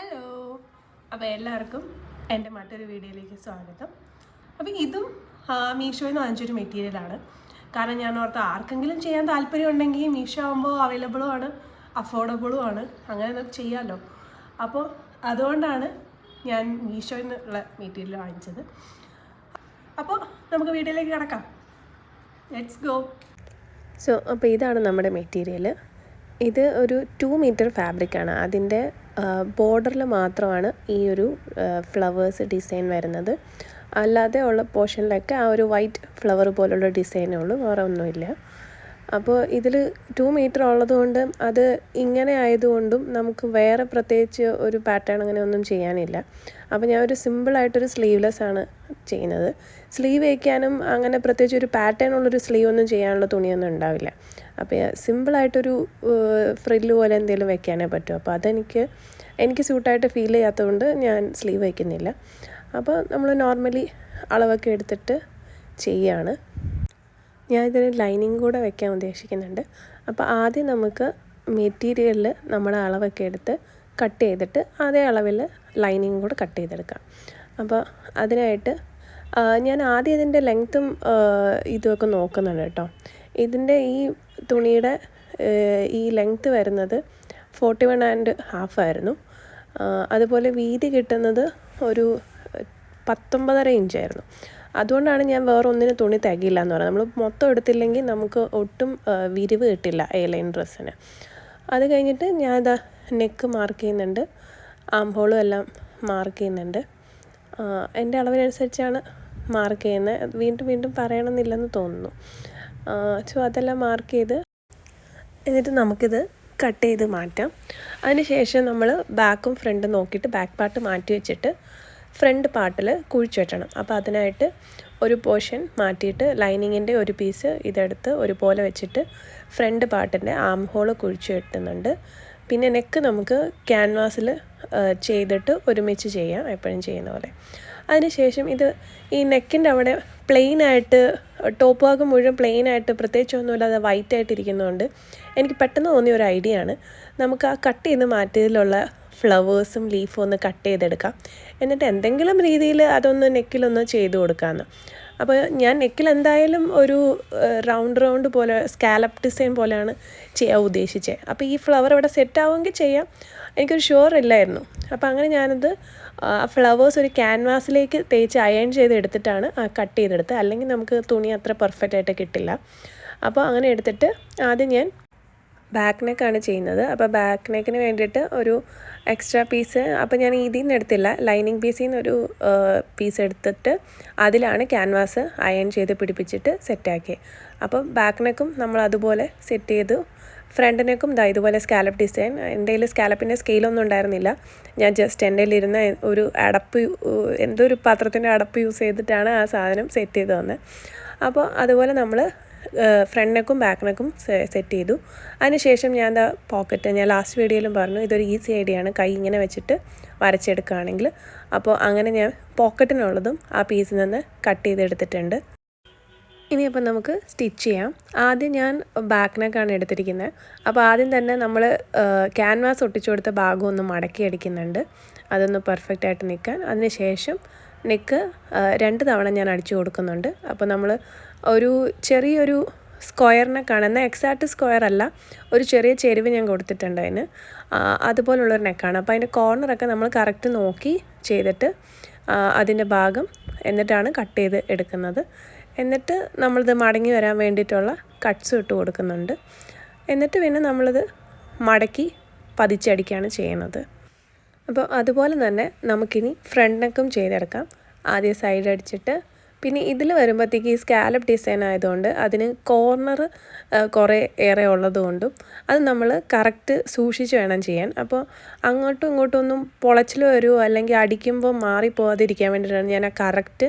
Hello, അപ്പോൾ എല്ലാവർക്കും എൻ്റെ മറ്റൊരു വീഡിയോയിലേക്ക് സ്വാഗതം. അപ്പോൾ ഇതും മീഷോയിൽ നിന്ന് വാങ്ങിച്ചൊരു മെറ്റീരിയലാണ്. കാരണം ഞാൻ ഓർത്ത് ആർക്കെങ്കിലും ചെയ്യാൻ താല്പര്യം ഉണ്ടെങ്കിൽ മീഷോ ആകുമ്പോൾ അവൈലബിളും ആണ്, അഫോർഡബിളും ആണ്, അങ്ങനെ നമുക്ക് ചെയ്യാമല്ലോ. അപ്പോൾ അതുകൊണ്ടാണ് ഞാൻ മീഷോയിൽ നിന്നുള്ള മെറ്റീരിയൽ വാങ്ങിച്ചത്. അപ്പോൾ നമുക്ക് വീഡിയോയിലേക്ക് കിടക്കാം. Let's go. അപ്പോൾ ഇതാണ് നമ്മുടെ മെറ്റീരിയൽ. ഇത് ഒരു 2 മീറ്റർ ഫാബ്രിക്കാണ്. അതിൻ്റെ ബോർഡറിൽ മാത്രമാണ് ഈ ഒരു ഫ്ലവേഴ്സ് ഡിസൈൻ വരുന്നത്. അല്ലാതെ ഉള്ള പോർഷനിലൊക്കെ ആ ഒരു വൈറ്റ് ഫ്ലവർ പോലുള്ള ഡിസൈനേ ഉള്ളൂ, വേറെ ഒന്നുമില്ല. അപ്പോൾ ഇതിൽ 2 മീറ്റർ ഉള്ളതുകൊണ്ട് അത് ഇങ്ങനെ ആയതുകൊണ്ടും നമുക്ക് വേറെ പ്രത്യേകിച്ച് ഒരു പാറ്റേൺ അങ്ങനെ ഒന്നും ചെയ്യാനില്ല. അപ്പോൾ ഞാൻ ഒരു സിമ്പിളായിട്ടൊരു സ്ലീവ്ലെസ് ആണ് ചെയ്യുന്നത്. സ്ലീവ് വയ്ക്കാനും അങ്ങനെ പ്രത്യേകിച്ച് ഒരു പാറ്റേൺ ഉള്ളൊരു സ്ലീവ് ഒന്നും ചെയ്യാനുള്ള തുണിയൊന്നും ഉണ്ടാവില്ല. അപ്പോൾ സിമ്പിളായിട്ടൊരു ഫ്രില്ല് പോലെ എന്തെങ്കിലും വെക്കാനേ പറ്റും. അപ്പോൾ എനിക്ക് സ്യൂട്ടായിട്ട് ഫീൽ ചെയ്യാത്തതുകൊണ്ട് ഞാൻ സ്ലീവ് വയ്ക്കുന്നില്ല. അപ്പോൾ നമ്മൾ നോർമലി അളവൊക്കെ എടുത്തിട്ട് ചെയ്യുകയാണ്. ഞാൻ ഇതിന് ലൈനിങ് കൂടെ വെക്കാൻ ഉദ്ദേശിക്കുന്നുണ്ട്. അപ്പോൾ ആദ്യം നമുക്ക് മെറ്റീരിയലിൽ നമ്മുടെ അളവൊക്കെ എടുത്ത് കട്ട് ചെയ്തിട്ട് അതേ അളവിൽ ലൈനിങ് കൂടെ കട്ട് ചെയ്തെടുക്കാം. അപ്പോൾ അതിനായിട്ട് ഞാൻ ആദ്യം ഇതിൻ്റെ ലെങ്ത്തും ഇതുമൊക്കെ നോക്കുന്നുണ്ട് കേട്ടോ. ഇതിൻ്റെ ഈ തുണിയുടെ ഈ ലെങ്ത്ത് വരുന്നത് 41.5 ആയിരുന്നു. അതുപോലെ വീതി കിട്ടുന്നത് ഒരു 19.5 ഇഞ്ചായിരുന്നു. അതുകൊണ്ടാണ് ഞാൻ വേറെ ഒന്നിന് തുണി തികയില്ല എന്ന് പറയുന്നത്. നമ്മൾ മൊത്തം എടുത്തില്ലെങ്കിൽ നമുക്ക് ഒട്ടും വിരിവ് കിട്ടില്ല എ ലൈൻ ഡ്രസ്സിന്. അത് കഴിഞ്ഞിട്ട് ഞാൻ ഇതാ നെക്ക് മാർക്ക് ചെയ്യുന്നുണ്ട്, ആം ഹോളും എല്ലാം മാർക്ക് ചെയ്യുന്നുണ്ട്. എൻ്റെ അളവിനനുസരിച്ചാണ് മാർക്ക് ചെയ്യുന്നത്. വീണ്ടും പറയണമെന്നില്ലെന്ന് തോന്നുന്നു. സോ അതെല്ലാം മാർക്ക് ചെയ്ത് എന്നിട്ട് നമുക്കിത് കട്ട് ചെയ്ത് മാറ്റാം. അതിനുശേഷം നമ്മൾ ബാക്കും ഫ്രണ്ടും നോക്കിയിട്ട് ബാക്ക് പാർട്ട് മാറ്റി വെച്ചിട്ട് ഫ്രണ്ട് പാർട്ടിൽ കുഴിച്ച് വെട്ടണം. അപ്പോൾ അതിനായിട്ട് ഒരു പോർഷൻ മാറ്റിയിട്ട് ലൈനിങ്ങിൻ്റെ ഒരു പീസ് ഇതെടുത്ത് ഒരുപോലെ വെച്ചിട്ട് ഫ്രണ്ട് പാർട്ടിൻ്റെ ആം ഹോള് കുഴിച്ച് വെട്ടുന്നുണ്ട്. പിന്നെ നെക്ക് നമുക്ക് ക്യാൻവാസിൽ ചെയ്തിട്ട് ഒരുമിച്ച് ചെയ്യാം, എപ്പോഴും ചെയ്യുന്ന പോലെ. അതിനുശേഷം ഈ നെക്കിൻ്റെ അവിടെ പ്ലെയിനായിട്ട് ടോപ്പ് ഭാഗം മുഴുവൻ പ്ലെയിനായിട്ട് പ്രത്യേകിച്ചൊന്നുമില്ലാതെ വൈറ്റായിട്ടിരിക്കുന്നതുകൊണ്ട് എനിക്ക് പെട്ടെന്ന് തോന്നിയ ഒരു ഐഡിയ ആണ്, നമുക്ക് ആ കട്ട് ചെയ്ത് മാറ്റിയതിലുള്ള ഫ്ലവേഴ്സും ലീഫും ഒന്ന് കട്ട് ചെയ്തെടുക്കാം. എന്നിട്ട് എന്തെങ്കിലും രീതിയിൽ അതൊന്ന് നെക്കിലൊന്ന് ചെയ്ത് കൊടുക്കാമെന്ന്. അപ്പോൾ ഞാൻ നെക്കിൽ എന്തായാലും ഒരു റൗണ്ട് പോലെ സ്കാലപ്പ് ഡിസൈൻ പോലെയാണ് ചെയ്യാൻ ഉദ്ദേശിച്ചത്. അപ്പോൾ ഈ ഫ്ലവർ ഇവിടെ സെറ്റാവുമെങ്കിൽ ചെയ്യാം, എനിക്കൊരു ഷുവർ ഇല്ലായിരുന്നു. അപ്പോൾ അങ്ങനെ ഞാനത് ഫ്ലവേഴ്സ് ഒരു ക്യാൻവാസിലേക്ക് തേച്ച് അയൺ ചെയ്ത് എടുത്തിട്ടാണ് കട്ട് ചെയ്തെടുത്തത്. അല്ലെങ്കിൽ നമുക്ക് തുണി അത്ര പെർഫെക്റ്റ് ആയിട്ട് കിട്ടില്ല. അപ്പോൾ അങ്ങനെ എടുത്തിട്ട് ആദ്യം ഞാൻ ബാക്ക് നെക്കാണ് ചെയ്യുന്നത്. അപ്പോൾ ബാക്ക് നെക്കിന് വേണ്ടിയിട്ട് ഒരു എക്സ്ട്രാ പീസ്, അപ്പോൾ ഞാൻ ഇതിൽ നിന്ന് എടുത്തില്ല, ലൈനിങ് പീസിൽ നിന്ന് ഒരു പീസ് എടുത്തിട്ട് അതിലാണ് ക്യാൻവാസ് അയൺ ചെയ്ത് പിടിപ്പിച്ചിട്ട് സെറ്റാക്കി. അപ്പോൾ ബാക്ക് നെക്കും നമ്മൾ അതുപോലെ സെറ്റ് ചെയ്തു. ഫ്രണ്ട് നെക്കും ഇതുപോലെ സ്കാലപ്പ് ഡിസൈൻ. എൻ്റെ കയ്യിൽ സ്കാലപ്പിൻ്റെ സ്കെയിലൊന്നും ഉണ്ടായിരുന്നില്ല. ഞാൻ ജസ്റ്റ് എൻ്റെ കയ്യിലിരുന്ന ഒരു എന്തോ ഒരു പാത്രത്തിൻ്റെ അടപ്പ് യൂസ് ചെയ്തിട്ടാണ് ആ സാധനം സെറ്റ് ചെയ്ത് വന്നത്. അപ്പോൾ അതുപോലെ നമ്മൾ ഫ്രണ്ട് നെക്കും ബാക്ക് നെക്കും സെറ്റ് ചെയ്തു. അതിനുശേഷം ഞാൻ പോക്കറ്റ്, ഞാൻ ലാസ്റ്റ് വീഡിയോയിലും പറഞ്ഞു ഇതൊരു ഈസി ഐഡിയ ആണ്, കൈ ഇങ്ങനെ വെച്ചിട്ട് വരച്ചെടുക്കുകയാണെങ്കിൽ. അപ്പോൾ അങ്ങനെ ഞാൻ പോക്കറ്റിനുള്ളതും ആ പീസിൽ നിന്ന് കട്ട് ചെയ്തെടുത്തിട്ടുണ്ട്. ഇനിയിപ്പോൾ നമുക്ക് സ്റ്റിച്ച് ചെയ്യാം. ആദ്യം ഞാൻ ബാക്ക് നെക്കാണ് എടുത്തിരിക്കുന്നത്. അപ്പോൾ ആദ്യം തന്നെ നമ്മൾ ക്യാൻവാസ് ഒട്ടിച്ചു കൊടുത്ത ഭാഗം ഒന്ന് മടക്കി അടിക്കുന്നുണ്ട്, അതൊന്ന് പെർഫെക്റ്റ് ആയിട്ട് നിൽക്കാൻ. അതിനുശേഷം നെക്ക് 2 തവണ ഞാൻ അടിച്ചു കൊടുക്കുന്നുണ്ട്. അപ്പോൾ നമ്മൾ ഒരു ചെറിയൊരു സ്ക്വയർ നെക്കാണ്, എന്നാൽ എക്സാക്റ്റ് സ്ക്വയർ അല്ല, ഒരു ചെറിയ ചെരിവ് ഞാൻ കൊടുത്തിട്ടുണ്ട് അതിന്. അതുപോലുള്ളൊരു നെക്കാണ്. അപ്പോൾ അതിൻ്റെ കോർണറൊക്കെ നമ്മൾ കറക്റ്റ് നോക്കി ചെയ്തിട്ട് അതിൻ്റെ ഭാഗം എന്നിട്ടാണ് കട്ട് ചെയ്ത് എടുക്കുന്നത്. എന്നിട്ട് നമ്മളിത് മടങ്ങി വരാൻ വേണ്ടിയിട്ടുള്ള കട്ട്സും ഇട്ട് കൊടുക്കുന്നുണ്ട്. എന്നിട്ട് പിന്നെ നമ്മളിത് മടക്കി പതിച്ചടിക്കുകയാണ് ചെയ്യുന്നത്. അപ്പോൾ അതുപോലെ തന്നെ നമുക്കിനി ഫ്രണ്ട് നെക്കും ചെയ്തെടുക്കാം. ആദ്യം സൈഡ് അടിച്ചിട്ട് പിന്നെ ഇതിൽ വരുമ്പോഴത്തേക്ക് ഈ സ്കാലപ്പ് ഡിസൈൻ ആയതുകൊണ്ട് അതിന് കോർണർ കുറേ ഏറെ ഉള്ളതുകൊണ്ടും അത് നമ്മൾ കറക്റ്റ് സൂക്ഷിച്ച് വേണം ചെയ്യാൻ. അപ്പോൾ അങ്ങോട്ടും ഇങ്ങോട്ടും ഒന്നും പൊളച്ചിൽ വരുമോ അല്ലെങ്കിൽ അടിക്കുമ്പോൾ മാറിപ്പോകാതിരിക്കാൻ വേണ്ടിയിട്ടാണ് ഞാൻ ആ കറക്റ്റ്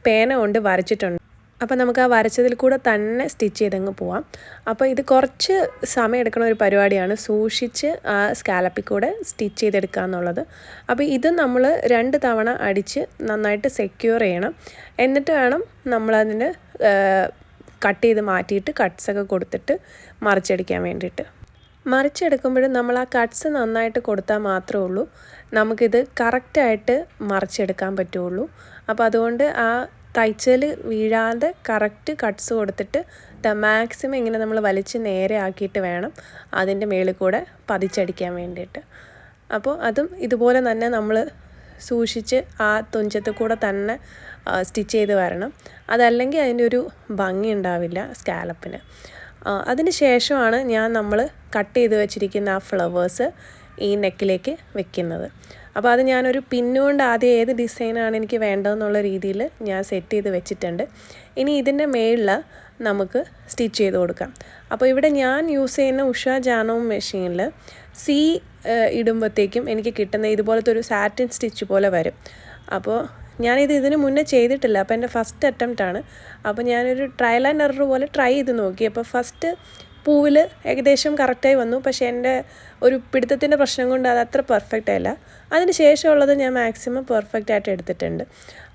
പേന കൊണ്ട് വരച്ചിട്ടുണ്ട്. അപ്പോൾ നമുക്ക് ആ വരച്ചതിൽ കൂടെ തന്നെ സ്റ്റിച്ച് ചെയ്തങ്ങ് പോവാം. അപ്പോൾ ഇത് കുറച്ച് സമയം എടുക്കുന്ന ഒരു പരിപാടിയാണ്, സൂക്ഷിച്ച് ആ സ്കാലപ്പിൽ കൂടെ സ്റ്റിച്ച് ചെയ്തെടുക്കുക എന്നുള്ളത്. അപ്പോൾ ഇത് നമ്മൾ 2 തവണ അടിച്ച് നന്നായിട്ട് സെക്യൂർ ചെയ്യണം. എന്നിട്ട് വേണം നമ്മളതിന് കട്ട് ചെയ്ത് മാറ്റിയിട്ട് കട്ട്സൊക്കെ കൊടുത്തിട്ട് മറിച്ചടിക്കാൻ വേണ്ടിയിട്ട്. മറിച്ചെടുക്കുമ്പോഴും നമ്മൾ ആ കട്ട്സ് നന്നായിട്ട് കൊടുത്താൽ മാത്രമേ ഉള്ളൂ നമുക്കിത് കറക്റ്റായിട്ട് മറിച്ചെടുക്കാൻ പറ്റുള്ളൂ. അപ്പോൾ അതുകൊണ്ട് ആ തയ്ച്ചൽ വീഴാതെ കറക്റ്റ് കട്ട്സ് കൊടുത്തിട്ട് മാക്സിമം ഇങ്ങനെ നമ്മൾ വലിച്ച് നേരെ ആക്കിയിട്ട് വേണം അതിൻ്റെ മേളിൽ കൂടെ പതിച്ചടിക്കാൻ വേണ്ടിയിട്ട്. അപ്പോൾ അതും ഇതുപോലെ തന്നെ നമ്മൾ സൂക്ഷിച്ച് ആ തുഞ്ചത്ത് കൂടെ തന്നെ സ്റ്റിച്ച് ചെയ്ത് വരണം. അതല്ലെങ്കിൽ അതിൻ്റെ ഒരു ഭംഗി ഉണ്ടാവില്ല സ്കാലപ്പിന്. അതിന് ശേഷമാണ് നമ്മൾ കട്ട് ചെയ്ത് വെച്ചിരിക്കുന്ന ആ ഫ്ലവേഴ്സ് ഈ നെക്കിലേക്ക് വെക്കുന്നത്. അപ്പോൾ അത് ഞാനൊരു പിന്നുകൊണ്ട് ആദ്യം ഏത് ഡിസൈനാണ് എനിക്ക് വേണ്ടതെന്നുള്ള രീതിയിൽ ഞാൻ സെറ്റ് ചെയ്ത് വെച്ചിട്ടുണ്ട്. ഇനി ഇതിൻ്റെ മേളിൽ നമുക്ക് സ്റ്റിച്ച് ചെയ്ത് കൊടുക്കാം. അപ്പോൾ ഇവിടെ ഞാൻ യൂസ് ചെയ്യുന്ന ഉഷ ജാനോം മെഷീനിൽ സി ഇടുമ്പോഴത്തേക്കും എനിക്ക് കിട്ടുന്ന ഇതുപോലത്തെ ഒരു സാറ്റിൻ സ്റ്റിച്ച് പോലെ വരും. അപ്പോൾ ഞാനിത് ഇതിന് മുന്നേ ചെയ്തിട്ടില്ല. അപ്പോൾ എൻ്റെ ഫസ്റ്റ് അറ്റംപ്റ്റാണ്. അപ്പോൾ ഞാനൊരു ട്രയൽ ആൻഡ് എറർ പോലെ ട്രൈ ചെയ്ത് നോക്കി. അപ്പോൾ ഫസ്റ്റ് പൂവിൽ ഏകദേശം കറക്റ്റായി വന്നു. പക്ഷേ എൻ്റെ ഒരു പിടുത്തത്തിൻ്റെ പ്രശ്നം കൊണ്ട് അത് അത്ര പെർഫെക്റ്റ് ആയില്ല. അതിന് ശേഷമുള്ളത് ഞാൻ മാക്സിമം പെർഫെക്റ്റ് ആയിട്ട് എടുത്തിട്ടുണ്ട്.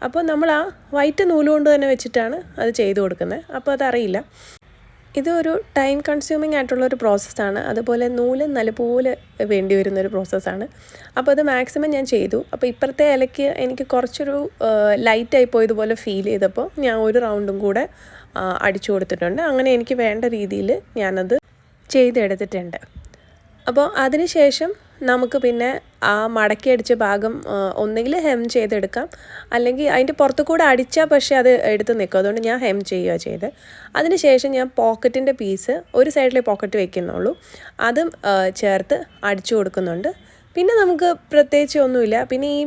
അപ്പോൾ നമ്മൾ ആ വൈറ്റ് നൂലുകൊണ്ട് തന്നെ വെച്ചിട്ടാണ് അത് ചെയ്ത് കൊടുക്കുന്നത്. അപ്പോൾ അതറിയില്ല. ഇതൊരു ടൈം കൺസ്യൂമിങ് ആയിട്ടുള്ളൊരു പ്രോസസ്സാണ്. അതുപോലെ നൂല് നല്ലപോലെ വേണ്ടി വരുന്നൊരു പ്രോസസ്സാണ്. അപ്പോൾ അത് മാക്സിമം ഞാൻ ചെയ്തു. അപ്പോൾ ഇപ്പുറത്തെ ഇലയ്ക്ക് എനിക്ക് കുറച്ചൊരു ലൈറ്റായി പോയതുപോലെ ഫീൽ ചെയ്തപ്പോൾ ഞാൻ ഒരു റൗണ്ടും കൂടെ അടിച്ചു കൊടുത്തിട്ടുണ്ട്. അങ്ങനെ എനിക്ക് വേണ്ട രീതിയിൽ ഞാനത് ചെയ്തെടുത്തിട്ടുണ്ട്. അപ്പോൾ അതിന് ശേഷം നമുക്ക് പിന്നെ ആ മടക്കി അടിച്ച ഭാഗം ഒന്നുകിൽ ഹെം ചെയ്തെടുക്കാം, അല്ലെങ്കിൽ അതിൻ്റെ പുറത്തു കൂടെ അടിച്ചാൽ പക്ഷേ അത് എടുത്ത് നിൽക്കും. അതുകൊണ്ട് ഞാൻ ഹെം ചെയ്യുക ചെയ്ത്. അതിന് ശേഷം ഞാൻ പോക്കറ്റിൻ്റെ പീസ് ഒരു സൈഡിലെ പോക്കറ്റ് വയ്ക്കുന്നുള്ളൂ, അതും ചേർത്ത് അടിച്ചു കൊടുക്കുന്നുണ്ട്. പിന്നെ നമുക്ക് പ്രത്യേകിച്ച് ഒന്നുമില്ല. പിന്നെ ഈ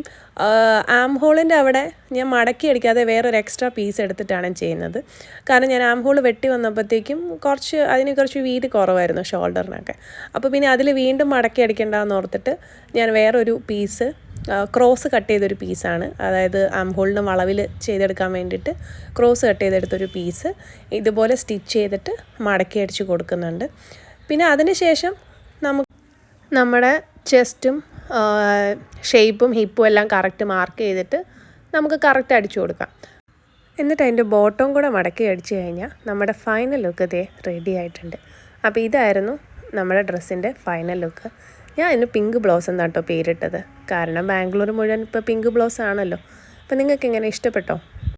ആം ഹോളിൻ്റെ അവിടെ ഞാൻ മടക്കി അടിക്കാതെ വേറൊരു എക്സ്ട്രാ പീസ് എടുത്തിട്ടാണ് ചെയ്യുന്നത്. കാരണം ഞാൻ ആം ഹോൾ വെട്ടി വന്നപ്പോഴത്തേക്കും അതിന് കുറച്ച് വീതി കുറവായിരുന്നു ഷോൾഡറിനൊക്കെ. അപ്പോൾ പിന്നെ അതിൽ വീണ്ടും മടക്കി അടിക്കേണ്ടതെന്ന് ഓർത്തിട്ട് ഞാൻ വേറൊരു പീസ് ക്രോസ് കട്ട് ചെയ്തൊരു പീസാണ്, അതായത് ആം ഹോളിന് വളവിൽ ചെയ്തെടുക്കാൻ വേണ്ടിയിട്ട് ക്രോസ് കട്ട് ചെയ്തെടുത്തൊരു പീസ് ഇതുപോലെ സ്റ്റിച്ച് ചെയ്തിട്ട് മടക്കി അടിച്ച് കൊടുക്കുന്നുണ്ട്. പിന്നെ അതിന് ശേഷം നമ്മുടെ ചെസ്റ്റും ഷേപ്പും ഹിപ്പും എല്ലാം കറക്റ്റ് മാർക്ക് ചെയ്തിട്ട് നമുക്ക് കറക്റ്റ് അടിച്ചു കൊടുക്കാം. എന്നിട്ട് അതിൻ്റെ ബോട്ടം കൂടെ മടക്കി അടിച്ചു കഴിഞ്ഞാൽ നമ്മുടെ ഫൈനൽ ലുക്ക് ദേ റെഡി ആയിട്ടുണ്ട്. അപ്പോൾ ഇതായിരുന്നു നമ്മുടെ ഡ്രസ്സിൻ്റെ ഫൈനൽ ലുക്ക്. ഞാൻ ഇതിന് പിങ്ക് ബ്ലൗസ് എന്നാട്ടോ പേരിട്ടത്. കാരണം ബാംഗ്ലൂർ മുഴുവൻ ഇപ്പോൾ പിങ്ക് ബ്ലൗസ് ആണല്ലോ. അപ്പോൾ നിങ്ങൾക്ക് എങ്ങനെ ഇഷ്ടപ്പെട്ടോ?